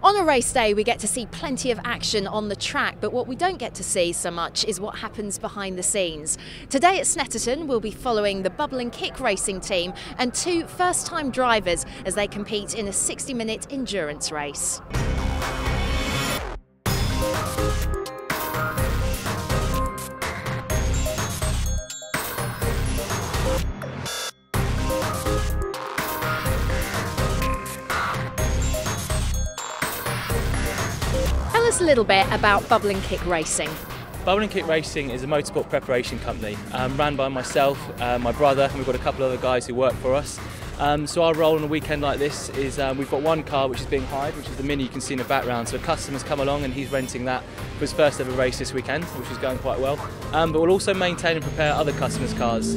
On a race day, we get to see plenty of action on the track, but what we don't get to see so much is what happens behind the scenes. Today at Snetterton, we'll be following the Bubble and Kick racing team and two first-time drivers as they compete in a 60-minute endurance race. Tell us a little bit about Bubble and Kick Racing. Bubble and Kick Racing is a motorsport preparation company run by myself, my brother, and we've got a couple of other guys who work for us. So our role on a weekend like this is we've got one car which is being hired, which is the Mini you can see in the background. So a customer's come along and he's renting that for his first ever race this weekend, which is going quite well. But we'll also maintain and prepare other customers' cars.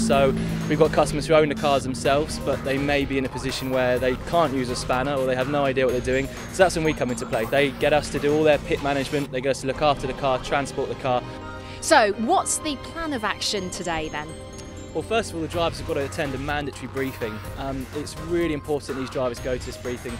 So we've got customers who own the cars themselves, but they may be in a position where they can't use a spanner or they have no idea what they're doing. So that's when we come into play. They get us to do all their pit management, they get us to look after the car, transport the car. So what's the plan of action today then? Well, first of all, the drivers have got to attend a mandatory briefing. It's really important these drivers go to this briefing.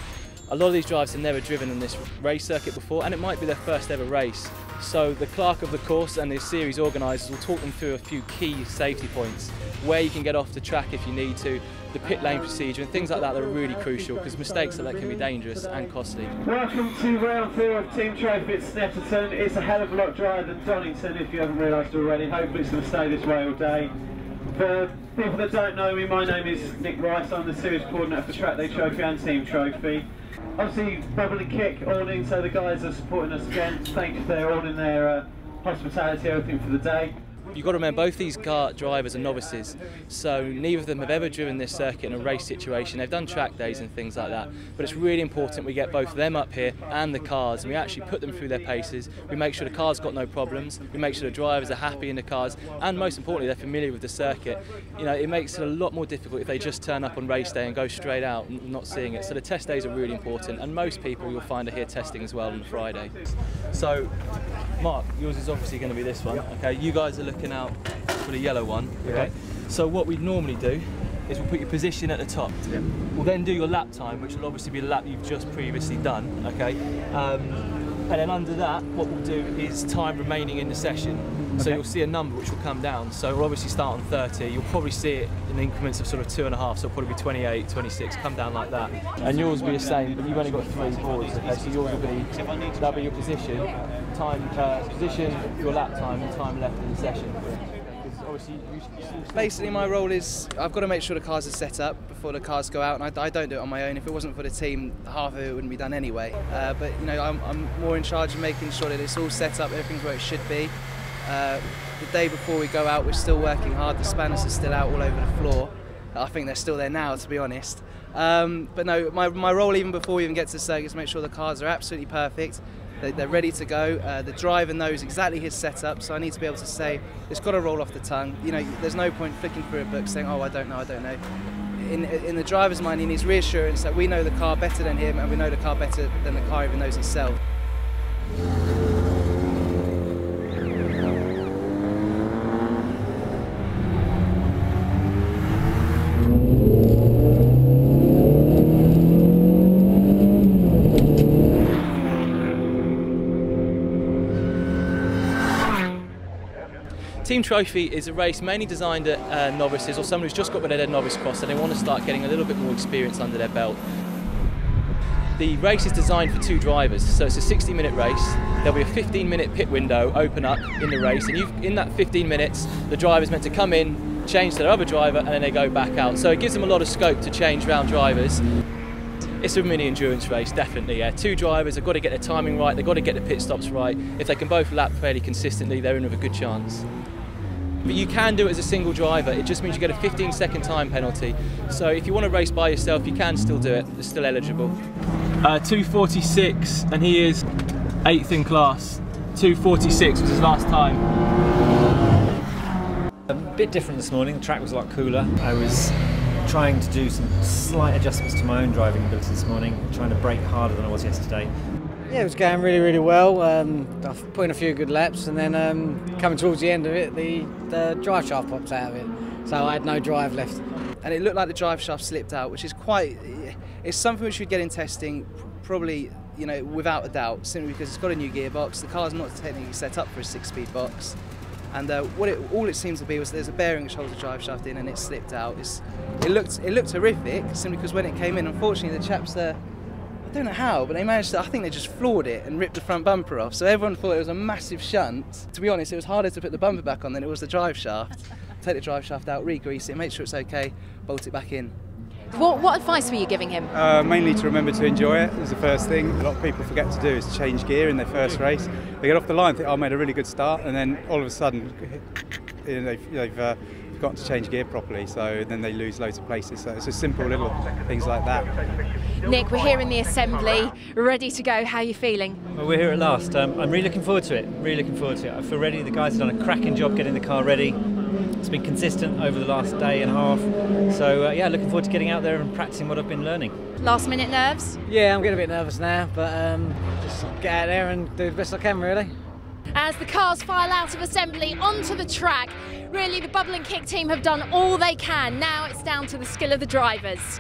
A lot of these drivers have never driven on this race circuit before, and it might be their first ever race. So the clerk of the course and the series organisers will talk them through a few key safety points, where you can get off the track if you need to, the pit lane procedure and things like that are really crucial because mistakes like that can be dangerous and costly. Welcome to round 4 of Team Trophy at Snetterton. It's a hell of a lot drier than Donington if you haven't realised already. Hopefully it's going to stay this way all day. For people that don't know me, my name is Nick Rice. I'm the series coordinator for Track Day Trophy and Team Trophy. Obviously, Bubble and Kick all in, so the guys are supporting us again. Thank you for all in their hospitality, everything for the day. You've got to remember both these car drivers are novices, so neither of them have ever driven this circuit in a race situation. They've done track days and things like that, but it's really important we get both of them up here and the cars, and we actually put them through their paces. We make sure the car's got no problems, we make sure the drivers are happy in the cars, and most importantly they're familiar with the circuit. You know, it makes it a lot more difficult if they just turn up on race day and go straight out and not seeing it. So the test days are really important, and most people you'll find are here testing as well on the Friday. So Mark, yours is obviously going to be this one. Okay, you guys are looking out for the yellow one. Okay. So what we'd normally do is we'll put your position at the top. Yeah. We'll then do your lap time, which will obviously be the lap you've just previously done. Okay. And then under that, what we'll do is time remaining in the session. So you'll see a number which will come down. So we'll obviously start on 30. You'll probably see it in increments of sort of 2.5. So it'll probably be 28, 26, come down like that. And yours will be the same, but you've only got 3 boards. Okay, so yours will be, that'll be your position, your lap time, and time left in the session. Basically my role is I've got to make sure the cars are set up before the cars go out, and I don't do it on my own. If it wasn't for the team, half of it wouldn't be done anyway. But you know, I'm more in charge of making sure that it's all set up, everything's where it should be. The day before we go out, we're still working hard. The spanners are still out all over the floor. I think they're still there now, to be honest. But no, my role even before we even get to the circuit is to make sure the cars are absolutely perfect. They're ready to go. The driver knows exactly his setup, so I need to be able to say it's got to roll off the tongue. You know, there's no point flicking through a book saying, "Oh, I don't know." In the driver's mind, he needs reassurance that we know the car better than him, and we know the car better than the car even knows itself. Team Trophy is a race mainly designed at novices or someone who's just got rid of their novice cross and they want to start getting a little bit more experience under their belt. The race is designed for 2 drivers, so it's a 60-minute race. There'll be a 15-minute pit window open up in the race, and in that 15 minutes the driver's meant to come in, change to their other driver, and then they go back out. So it gives them a lot of scope to change round drivers. It's a mini endurance race, definitely, yeah. 2 drivers have got to get their timing right, they've got to get the pit stops right. If they can both lap fairly consistently, they're in with a good chance. But you can do it as a single driver. It just means you get a 15-second time penalty. So if you want to race by yourself, you can still do it. It's still eligible. 2:46, and he is 8th in class. 2:46 was his last time. A bit different this morning. The track was a lot cooler. I was trying to do some slight adjustments to my own driving ability this morning, trying to brake harder than I was yesterday. Yeah, it was going really, really well. I've put in a few good laps, and then coming towards the end of it, the drive shaft popped out of it. so I had no drive left. And it looked like the drive shaft slipped out, which is it's something which you'd get in testing, probably, you know, without a doubt, simply because it's got a new gearbox. The car's not technically set up for a 6-speed box, and all it seemed to be was there's a bearing which holds the drive shaft in, and it slipped out. It looked horrific, simply because when it came in, unfortunately, the chaps there, I don't know how, but they managed to, I think they just floored it and ripped the front bumper off. So everyone thought it was a massive shunt. To be honest, it was harder to put the bumper back on than it was the drive shaft. Take the drive shaft out, re-grease it, make sure it's okay, bolt it back in. What advice were you giving him? Mainly to remember to enjoy it is the first thing. A lot of people forget to do is change gear in their first race. They get off the line, think, oh, I made a really good start, and then all of a sudden they've forgotten to change gear properly, so then they lose loads of places. So it's just simple little things like that. Nick, we're here in the assembly, ready to go. How are you feeling? Well, we're here at last. I'm really looking forward to it. Really looking forward to it. I feel ready. The guys have done a cracking job getting the car ready. It's been consistent over the last day and a half. So yeah, looking forward to getting out there and practicing what I've been learning. Last minute nerves? Yeah, I'm getting a bit nervous now, but just get out there and do the best I can, really. As the cars file out of assembly onto the track, really the Bubble and Kick team have done all they can. Now it's down to the skill of the drivers.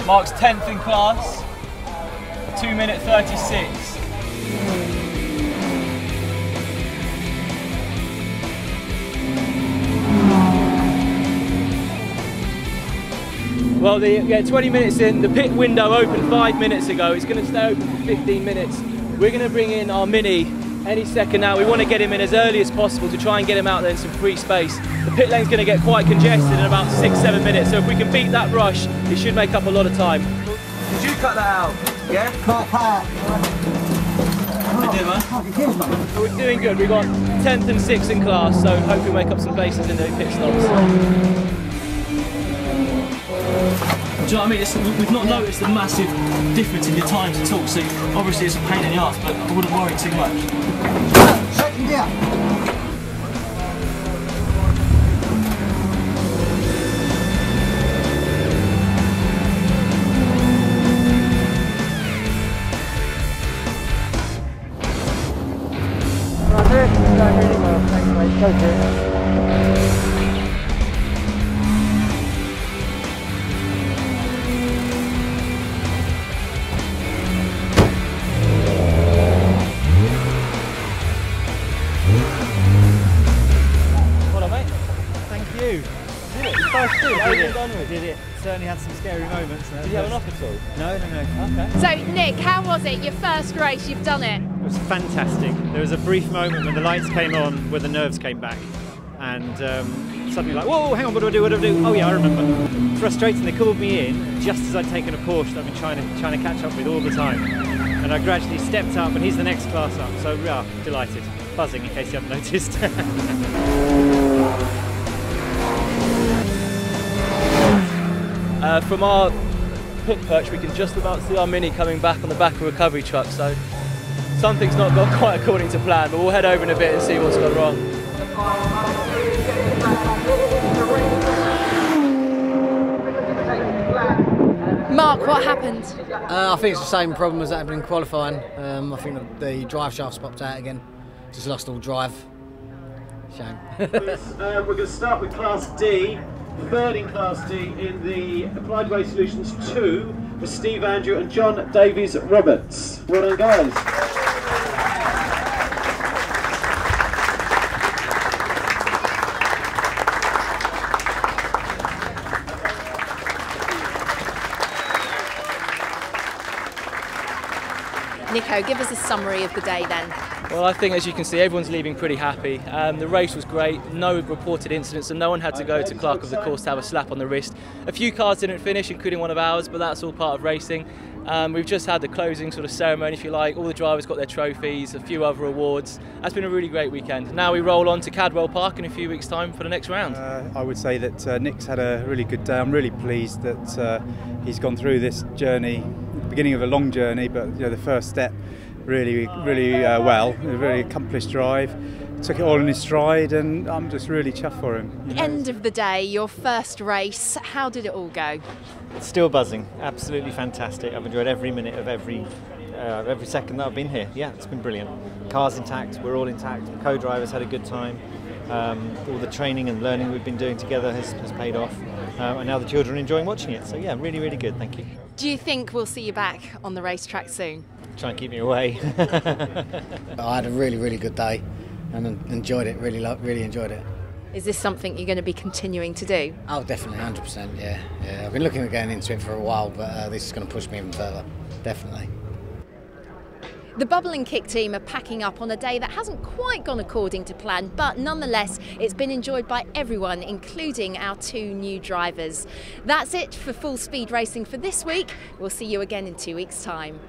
Mark's 10th in class, 2:36. Well, 20 minutes in, the pit window opened 5 minutes ago. It's going to stay open for 15 minutes. We're going to bring in our Mini any second now. We want to get him in as early as possible to try and get him out there in some free space. The pit lane's going to get quite congested in about 6-7 minutes, so if we can beat that rush, it should make up a lot of time. Did you cut that out? Yeah? We're doing good. We've got 10th and 6th in class, so hopefully we'll make up some places in the pit stops. Do you know what I mean? We've not noticed a massive difference in your times at all, so obviously it's a pain in the arse, but I wouldn't worry too much. Second gear. It's going really well, thanks mate, go for it. Well done, mate. Thank you. Did it? You first did it? How are you done with? Did it. Certainly had some scary moments. Did you have an off at all? No. Okay. So Nick, how was it? Your first race, you've done it. It was fantastic. There was a brief moment when the lights came on where the nerves came back, and suddenly like, whoa, hang on, what do I do? Oh yeah, I remember. Frustrating, they called me in just as I'd taken a Porsche that I've been trying to catch up with all the time. And I gradually stepped up, and he's the next class up, so yeah, delighted. Buzzing in case you haven't noticed. From our pit perch, we can just about see our Mini coming back on the back of a recovery truck, so something's not gone quite according to plan, but we'll head over in a bit and see what's gone wrong. Mark, what happened? I think it's the same problem as that happened in qualifying. I think the drive shaft's popped out again. Just lost all drive. Shame. We're going to start with Class D. Third in Class D in the Applied Way Solutions 2 for Steve Andrew and John Davies Roberts. Well done, guys. Nico, give us a summary of the day then. Well, I think, as you can see, everyone's leaving pretty happy. The race was great, no reported incidents, and no one had to go to clerk of the course to have a slap on the wrist. A few cars didn't finish, including one of ours, but that's all part of racing. We've just had the closing sort of ceremony, if you like. All the drivers got their trophies, a few other awards. That's been a really great weekend. Now we roll on to Cadwell Park in a few weeks' time for the next round. I would say that Nick's had a really good day. I'm really pleased that he's gone through this journey, the beginning of a long journey, but you know, the first step really well. A very accomplished drive. Took it all in his stride, and I'm just really chuffed for him. You know. End of the day, your first race, how did it all go? Still buzzing, absolutely fantastic. I've enjoyed every minute of every second that I've been here. Yeah, it's been brilliant. Car's intact, we're all intact. The co-drivers had a good time. All the training and learning we've been doing together has paid off, and now the children are enjoying watching it. So yeah, really good. Thank you. Do you think we'll see you back on the racetrack soon? Try and keep me away. I had a really good day and enjoyed it. Really enjoyed it. Is this something you're going to be continuing to do? Oh, definitely, 100%. Yeah. I've been looking at getting into it for a while, but this is going to push me even further. Definitely. The Bubble and Kick team are packing up on a day that hasn't quite gone according to plan, but nonetheless it's been enjoyed by everyone, including our 2 new drivers. That's it for Full Speed Racing for this week. We'll see you again in 2 weeks' time.